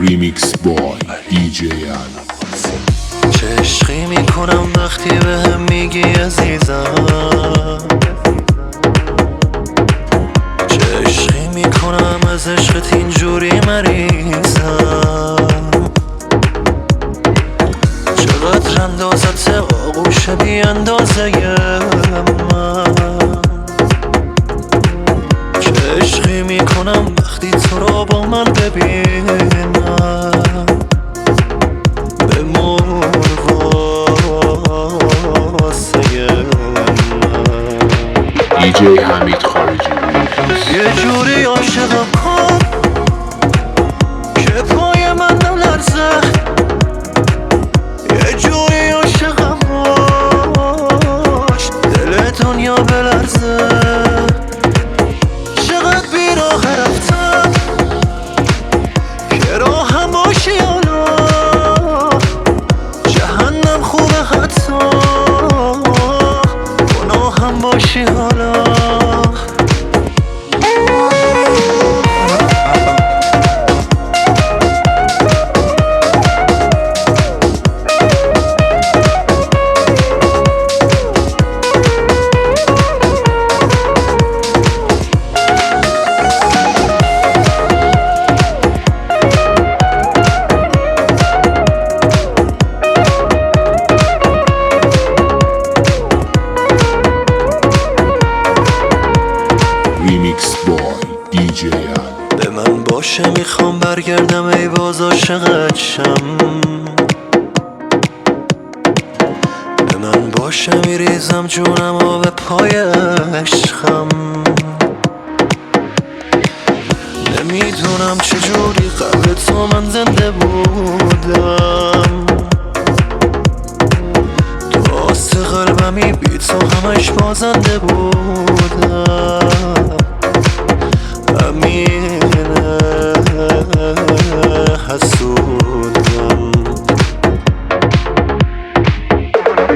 ریمیکس بای دیجی علامات. چه عشقی میکنم وقتی بهم میگی عزیزم، چه عشقی میکنم از عشقت اینجوری مریضم. چقدر اندازت آغوش بی اندازه من، چه عشقی میکنم وقتی تو رو با من ببینم. بمون واسه من. دیجی حمید خارجی ریمیکس. یه جوری عاشقم کن که پای من نلرزه، یه جوری عاشقم باش دل دنیا بلرزه. چقدر بیراه رفتم که راهم باشی حالا، جهنم خوبه حتی گناهم باشی حالا. ریمیکس بای دیجی علامات. به من باشه میخوام برگردم ای باز عاشقت شم، به من باشه میریزم جونم و به پای عشقم. نمیدونم چجوری قبل تو من زنده بودم، تو آست قلبمی بی تو همش بازنده بودم. امینه حسودم،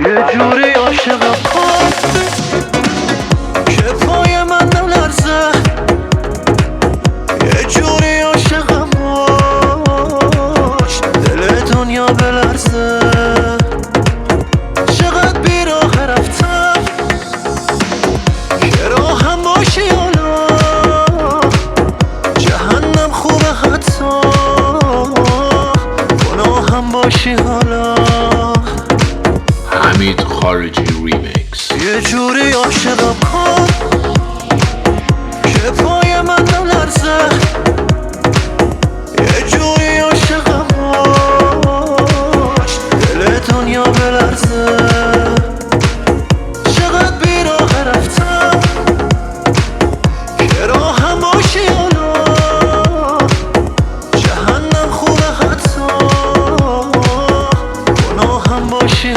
یه جوری عاشقم کن که پای من نلرزه، یه جوری عاشقم باش دل دنیا بلرزه. چقدر بیراه رفتم که راهم باشی حالا، جهنم خوبه حتی گناهم باشی حالا. حمید خارجی ریمیکس. یه جوری عاشقم کن که پای من نلرزه، یه جوری عاشقم باش دل دنیا بلرزه. چقدر بیراه رفتم که راهم باشی حالا، جهنم خوبه حتی گناهم باشی